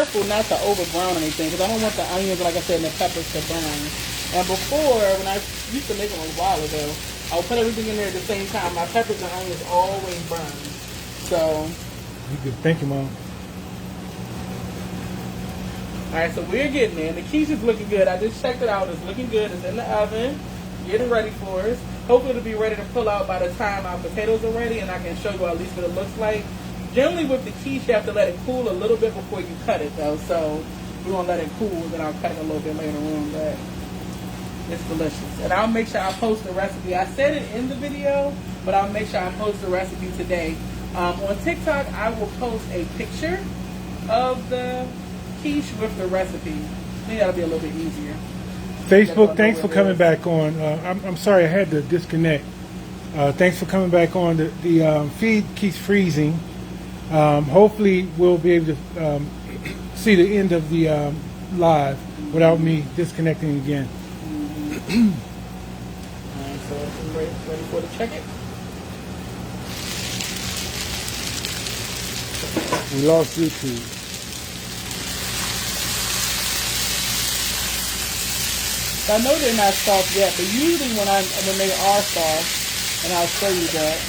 careful not to over brown anything because I don't want the onions, like I said, and the peppers to burn. And before, when I used to make them a while ago, I would put everything in there at the same time. My peppers and onions always burn. So. You good. Thank you, Mom. Alright, so we're getting there. The quiche is looking good. I just checked it out. It's looking good. It's in the oven. Getting ready for us. Hopefully it'll be ready to pull out by the time our potatoes are ready and I can show you at least what it looks like. Generally with the quiche you have to let it cool a little bit before you cut it though. So we're going to let it cool and then I'll cut it a little bit later on. But it's delicious. And I'll make sure I post the recipe. I said it in the video, but I'll make sure I post the recipe today. On TikTok I will post a picture of the quiche with the recipe. I think that'll be a little bit easier. Facebook, thanks for coming back on. I'm sorry I had to disconnect. Thanks for coming back on. The feed keeps freezing. Hopefully we'll be able to see the end of the live without me disconnecting again. Alright, so I'm ready for the check it. We lost YouTube. I know they're not soft yet, but usually when they are soft, and I'll show you that,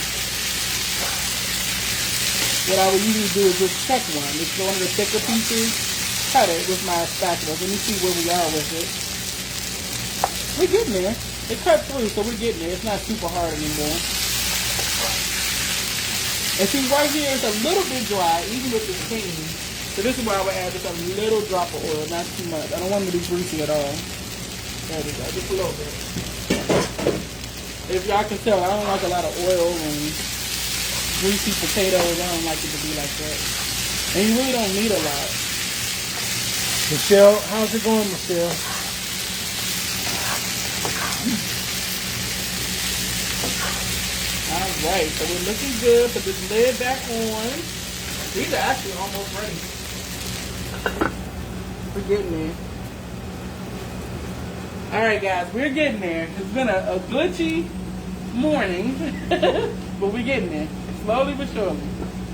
what I would usually do is just check one. Just go under the thicker pieces, cut it with my spatula. Let me see where we are with it. We're getting there. It cut through, so we're getting there. It's not super hard anymore. And see, right here it's a little bit dry, even with the steam. So this is why I would add just a little drop of oil, not too much. I don't want it to be greasy at all. There we go, just a little bit. If y'all can tell, I don't like a lot of oil and greasy potatoes. I don't like it to be like that. And you really don't need a lot. Michelle, how's it going, Michelle? Alright, so we're looking good. Put this lid back on. These are actually almost ready. We're getting there. Alright guys, we're getting there. It's been a glitchy morning, but we're getting there. Slowly but surely.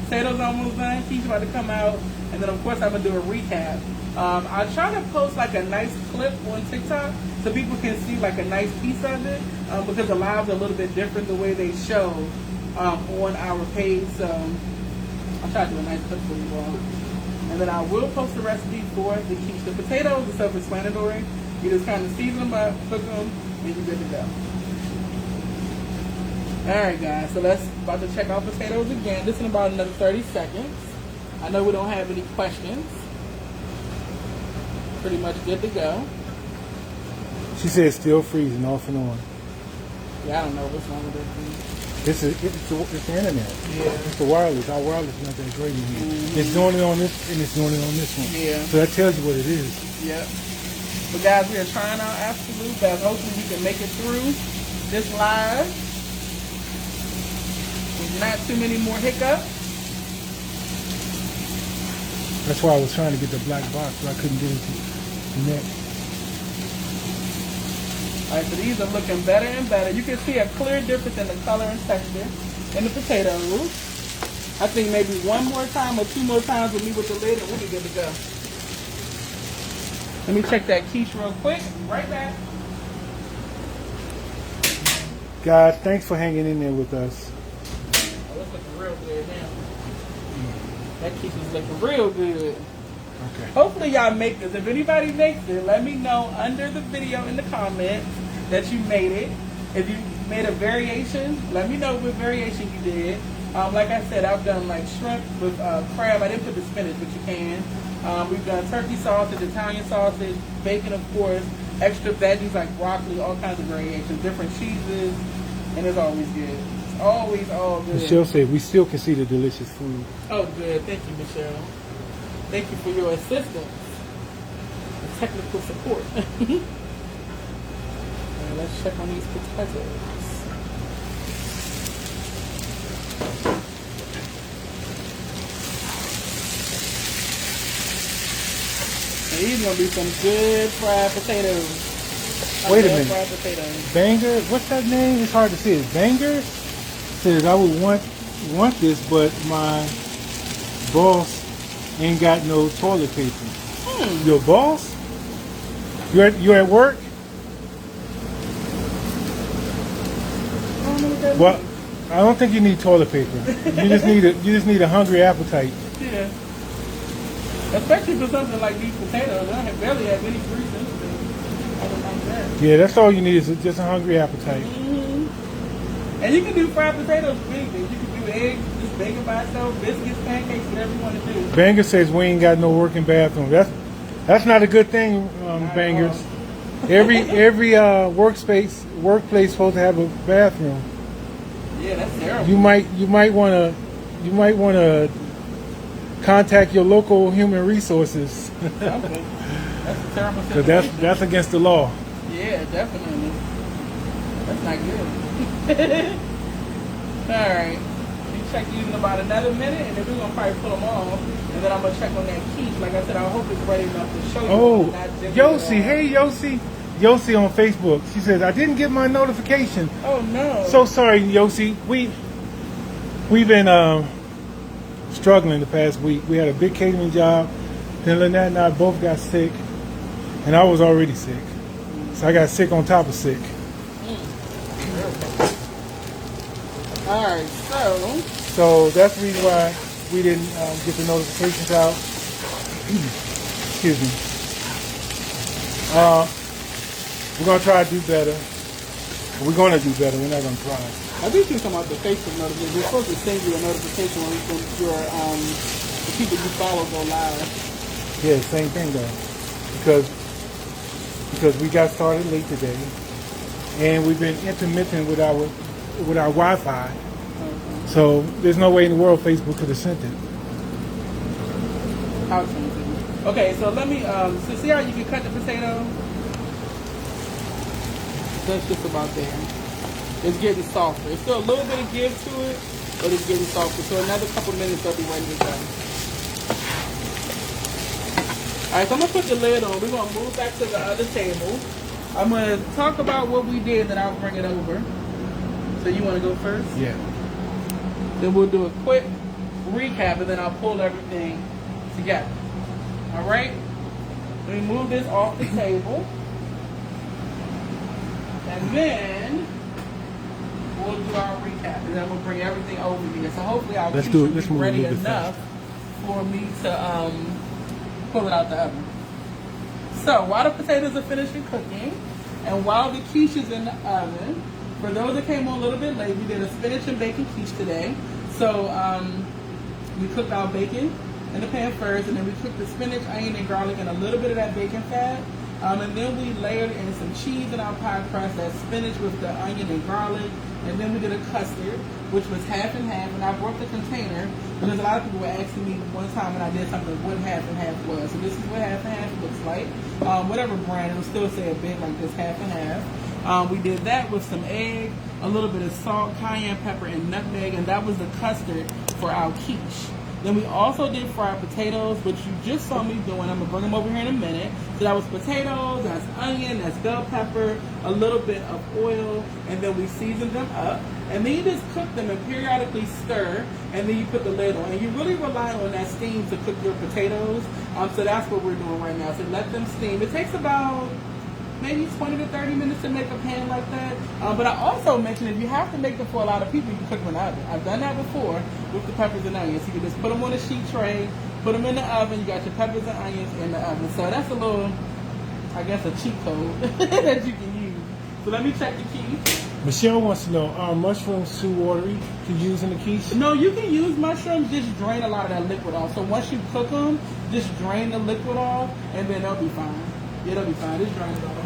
Potatoes almost done. Quiche about to come out. And then of course I'm going to do a recap. I'll try to post like a nice clip on TikTok so people can see like a nice piece of it. Because the lives are a little bit different the way they show on our page. So I'll try to do a nice clip for you all. And then I will post the recipe for the quiche. The potatoes are self-explanatory. You just kind of season them up, cook them, and you're good to go. Alright guys, so let's about to check out potatoes again. This in about another 30 seconds. I know we don't have any questions. Pretty much good to go. She said it's still freezing off and on. Yeah, I don't know what's wrong with this thing. It's the internet. Yeah. It's the wireless. Our wireless is not that great in here. It's doing it on this and it's doing it on this one. Yeah. So that tells you what it is. Yep. But guys, we are trying our absolute best. Hopefully we can make it through this live. There's not too many more hiccups. That's why I was trying to get the black box, but I couldn't get it to connect. Alright, so these are looking better and better. You can see a clear difference in the color and texture in the potatoes. I think maybe one more time or two more times with me with the lid and we'll be good to go. Let me check that quiche real quick. Right back. Guys, thanks for hanging in there with us. Oh, it's looking real good now. That quiche is looking real good. Okay. Hopefully y'all make this. If anybody makes it, let me know under the video in the comments that you made it. If you made a variation, let me know what variation you did. Like I said, I've done like shrimp with crab. I didn't put the spinach, but you can. We've done turkey sausage, Italian sausage, bacon of course, extra veggies like broccoli, all kinds of variations, different cheeses, and it's always good. It's always all good. Michelle said we still can see the delicious food. Oh good, thank you Michelle. Thank you for your assistance and technical support. Right, let's check on these potatoes. These are going to be some good fried potatoes. Wait a minute. Fried potatoes. Banger? What's that name? It's hard to say. Banger says I would want this, but my boss ain't got no toilet paper. Your boss? You at work? I don't know what that Well, means. I don't think you need toilet paper. You just need a hungry appetite. Yeah. Especially for something like these potatoes. I barely have any grease in it. I don't like that. Yeah, that's all you need is just a hungry appetite. And you can do fried potatoes with anything. You can do eggs, just bacon by itself, biscuits, pancakes, whatever you want to do. Banger says we ain't got no working bathroom. That's not a good thing, Not Bangers. at Every workplace supposed to have a bathroom. Yeah, that's terrible. You might want to contact your local human resources Okay. That's a terrible because situation. that's against the law. Yeah, definitely. That's not good. Alright. We check these in about another minute, and then we're going to probably pull them off. And then I'm going to check on that quiche. Like I said, I hope it's ready enough to show you. Oh, Not jiggling at Yossi, all. hey Yossi. Yossi on Facebook. She says, I didn't get my notification. Oh, no. So sorry, Yossi. We've been struggling the past week. We had a big catering job. Then Lynette and I both got sick. And I was already sick. So I got sick on top of sick. Alright, So that's the reason why we didn't get the notifications out. Excuse me. We're going to try to do better. We're going to do better. We're not going to try. I think you come out the Facebook notification. We're supposed to send you a notification when the people you follow go live. Yeah, same thing though. Because we got started late today. And we've been intermittent with our Wi-Fi. So there's no way in the world Facebook could have sent it. I'll send it to you. Okay, so let me, so see how you can cut the potato? That's just about there. It's getting softer. It's still a little bit of give to it, but it's getting softer. So another couple minutes, they'll be ready to go. Alright, so I'm going to put the lid on. We're going to move back to the other table. I'm going to talk about what we did, then I'll bring it over. So you want to go first? Yeah. Then we'll do a quick recap, and then I'll pull everything together. Alright? Let me move this off the table. And then we'll do our recap, and then we'll bring everything over here. So hopefully our quiche will be move a ready little bit enough for me to pull it out the oven. So while the potatoes are finishing cooking, and while the quiche is in the oven, for those that came on a little bit late, we did a spinach and bacon quiche today. So we cooked our bacon in the pan first, and then we cooked the spinach, onion, and garlic in a little bit of that bacon fat. And then we layered in some cheese in our pie crust, that spinach with the onion and garlic. And then we did a custard, which was half and half. And I brought the container because a lot of people were asking me one time when I did something what half and half was. So this is what half and half looks like. Whatever brand, it'll still say a bit like this, half and half. We did that with some egg, a little bit of salt, cayenne pepper, and nutmeg. And that was the custard for our quiche. Then we also did fried potatoes, which you just saw me doing. I'm going to bring them over here in a minute. So that was potatoes, that's onion, that's bell pepper, a little bit of oil, and then we seasoned them up. And then you just cook them and periodically stir, and then you put the lid on. And you really rely on that steam to cook your potatoes. So that's what we're doing right now. So let them steam. It takes about maybe 20 to 30 minutes to make a pan like that. But I also mentioned if you have to make them for a lot of people, you can cook them in the oven. I've done that before with the peppers and onions. You can just put them on a sheet tray, put them in the oven. You got your peppers and onions in the oven. So that's a little, I guess, a cheat code that you can use. So let me check the quiche. Michelle wants to know, are mushrooms too watery to use in the quiche? No, you can use mushrooms, just drain a lot of that liquid off. So once you cook them, just drain the liquid off, and then they'll be fine. Yeah, they'll be fine. Just drain it off.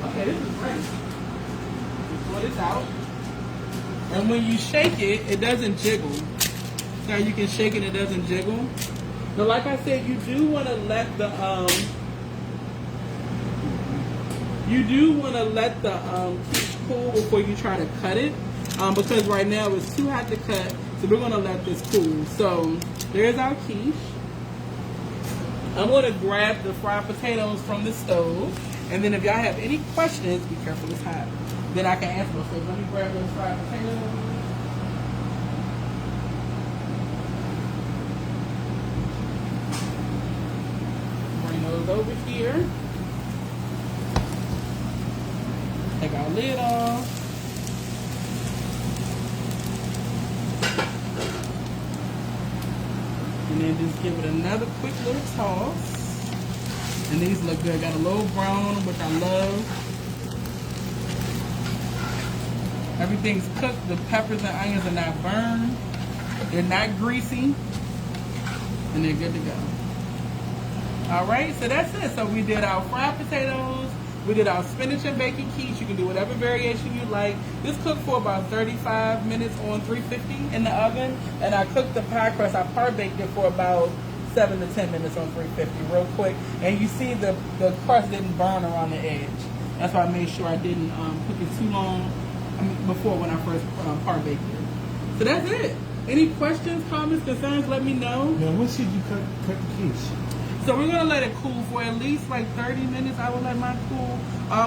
Okay, this is great. Just pull this out. And when you shake it, it doesn't jiggle. Now you can shake it, it doesn't jiggle. Now, like I said, you do want to let the quiche cool before you try to cut it. Because right now it's too hot to cut, so we're gonna let this cool. So there's our quiche. I'm gonna grab the fried potatoes from the stove. And then if y'all have any questions, be careful, it's hot, then I can answer those. So let me grab those fried potatoes. potatoes over here. Take our lid off. And then just give it another quick little toss. And these look good. Got a little brown, which I love. Everything's cooked. The peppers and onions are not burned. They're not greasy. And they're good to go. Alright, so that's it. So we did our fried potatoes. We did our spinach and bacon quiche. You can do whatever variation you like. This cooked for about 35 minutes on 350 in the oven. And I cooked the pie crust. I par-baked it for about 7 to 10 minutes on 350 real quick. And you see the crust didn't burn around the edge. That's why I made sure I didn't cook it too long before when I first par-baked it. So that's it. Any questions, comments, concerns, let me know. Now, when should you cut the quiche? So we're gonna let it cool for at least like 30 minutes. I will let mine cool.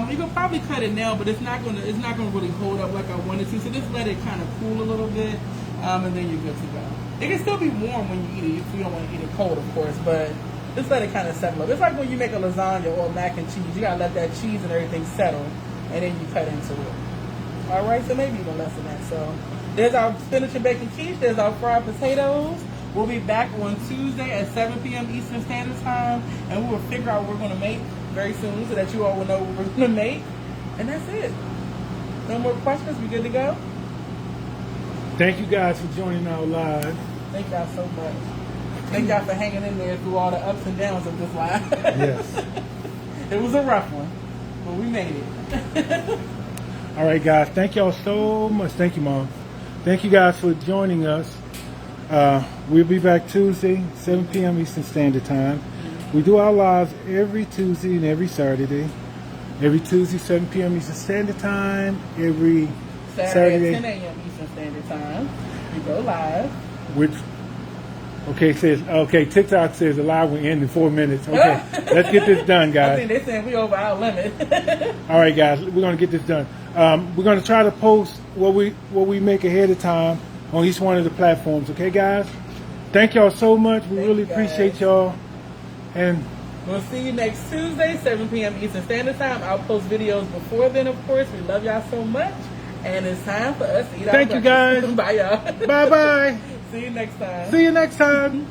You can probably cut it now, but it's not gonna really hold up like I wanted to. So just let it kind of cool a little bit, and then you're good to go. It can still be warm when you eat it if you don't want to eat it cold, of course, but just let it kind of settle up. It's like when you make a lasagna or mac and cheese. You gotta let that cheese and everything settle, and then you cut into it. All right, so maybe even less than that. So there's our spinach and bacon quiche. There's our fried potatoes. We'll be back on Tuesday at 7 p.m. Eastern Standard Time, and we will figure out what we're going to make very soon so that you all will know what we're going to make. And that's it. No more questions? We good to go? Thank you guys for joining our live. Thank y'all so much. Thank y'all for hanging in there through all the ups and downs of this live. Yes. It was a rough one, but we made it. All right, guys. Thank y'all so much. Thank you, Mom. Thank you guys for joining us. We'll be back Tuesday, 7 p.m. Eastern Standard Time. We do our lives every Tuesday and every Saturday. Every Tuesday, 7 p.m. Eastern Standard Time. Every Saturday at 10 a.m. Eastern Standard Time. We go live. TikTok says the live will end in 4 minutes. Okay, let's get this done, guys. I think they're saying we over our limit. All right, guys, we're going to get this done. We're going to try to post what we make ahead of time on each one of the platforms. Okay, guys? Thank y'all so much. We really appreciate y'all. And we'll see you next Tuesday, 7 p.m. Eastern Standard Time. I'll post videos before then, of course. We love y'all so much. And it's time for us to eat our breakfast. Thank you, guys. Bye, y'all. Bye-bye. See you next time. See you next time.